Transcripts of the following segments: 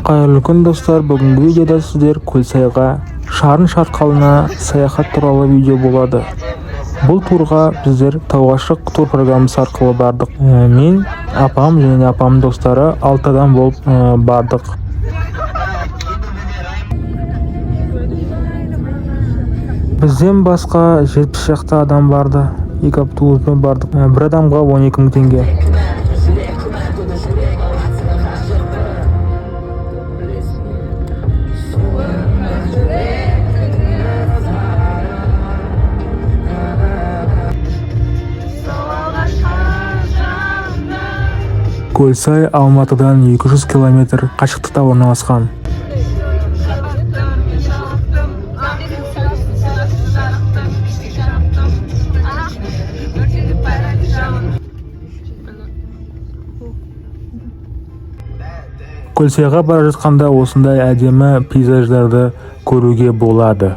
Кайырлы күн достар, бүгінгі видеода сіздер Көлсайға шарын шатқалына саяхат туралы видео болады. Бұл турға біздер Тауғашық тур программасы арқылы бардық. Мен, апам және апам достары 6 адам болып бардық. Бізден басқа 70 шақты адам барды. 2 автобуспен бардық. Бір адамға 12 мың теңге. Көлсай Алматыдан 200 километр қашықтықта орналасқан. Көлсайға бара жатқанда осындай әдемі пейзаждарды көруге болады.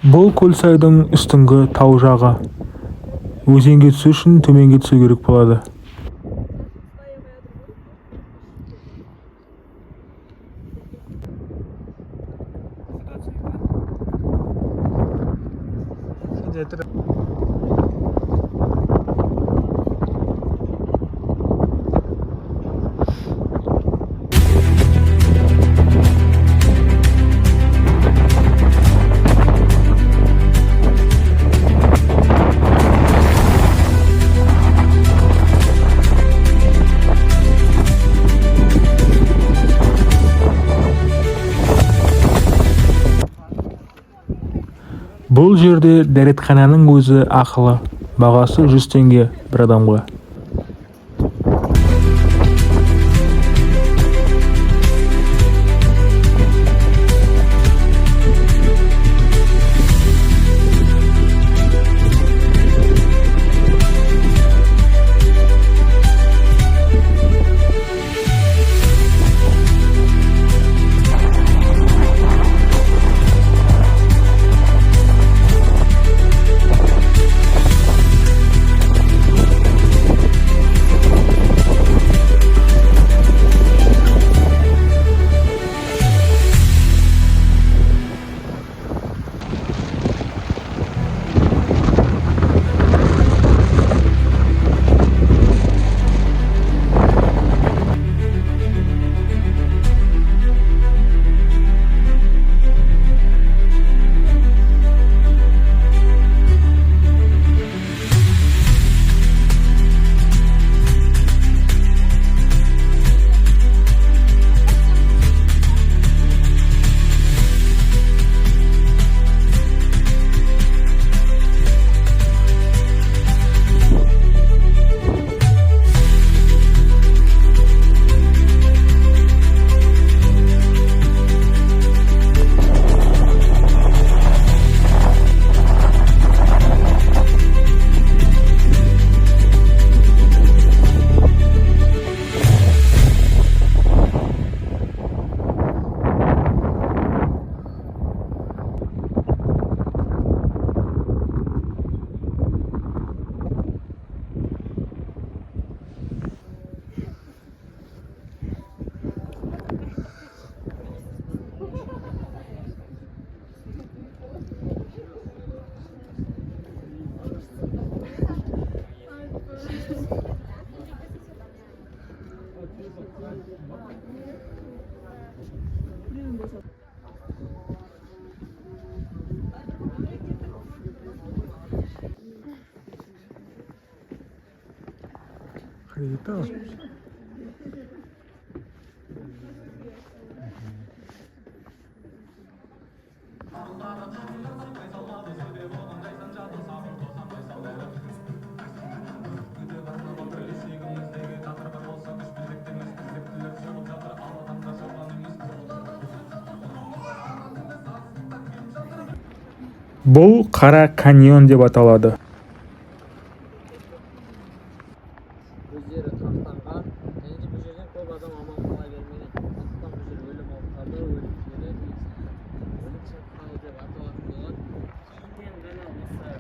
Бұл Көлсайдың үстіңгі тау жағы. Өзенге түсу үшін төменге түсу керек болады. Бұл жерде дәретхананың өзі ақылы, бағасы 100 теңге бір адамға. Бұл Қара каньон деп аталады. Өздері тақтанған, және де бұл жерден көп адам аман қала бермеген. Сондықтан бұл жер өлім алқабы, өлімшері, өлім шатқалы деп аталатын болған. Кейіннен ғана осы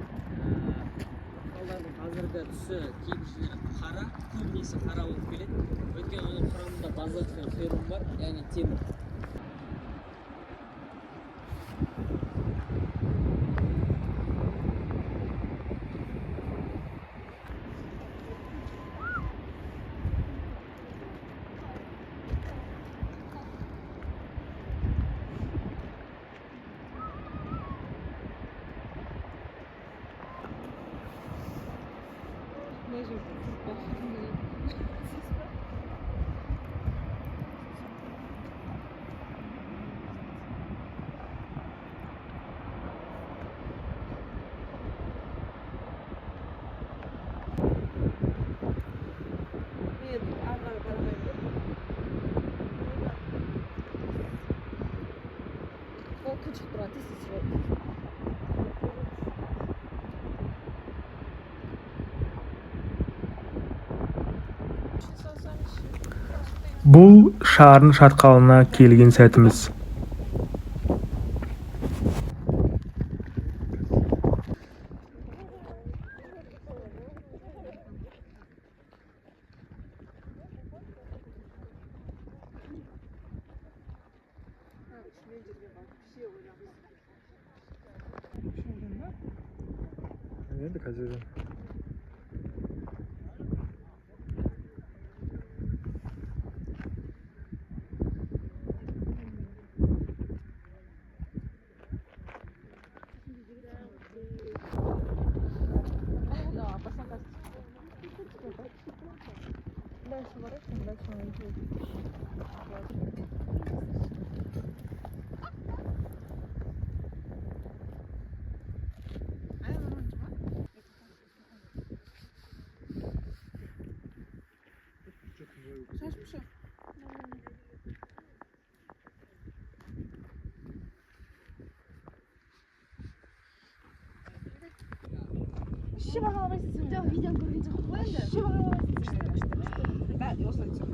мақалдардың қазіргі түсі кейбіршілері қара, көбінесе қара болып келеді. Өйткені оның құрамында базальт пен феррум бар, яғни темір. Бұл шарын шатқалына келген сәтіміз. Енді қазір 진짜 위장 그게 좀 보였는데. 나 여기서 있어.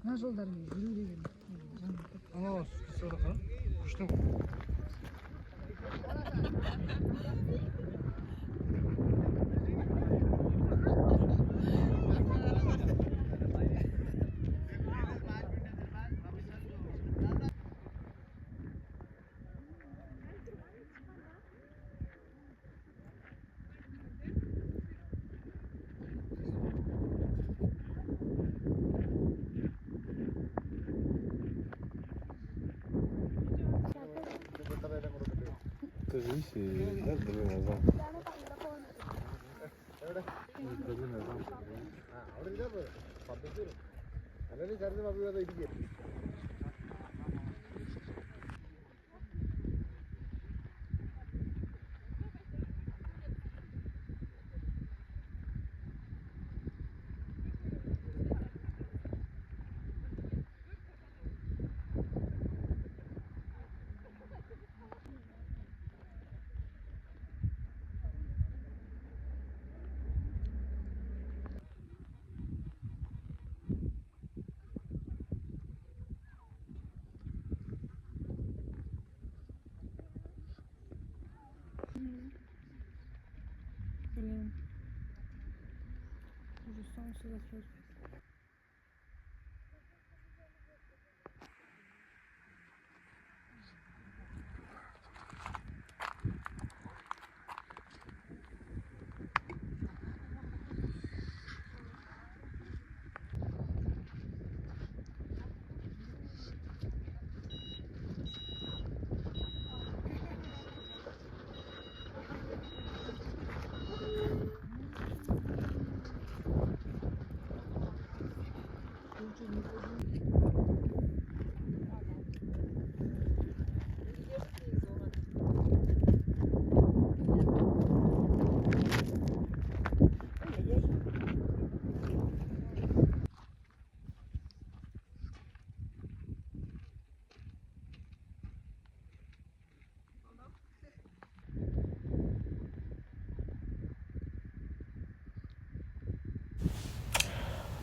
나 жолдарын жүру деген. Ана сұраққа күшті. Блин. Уже солнце заходит.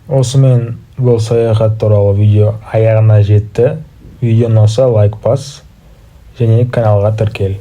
Осымен бұл саяхат туралы видео аяғына жетті. Видео ұнаса лайк бас және каналға тіркел.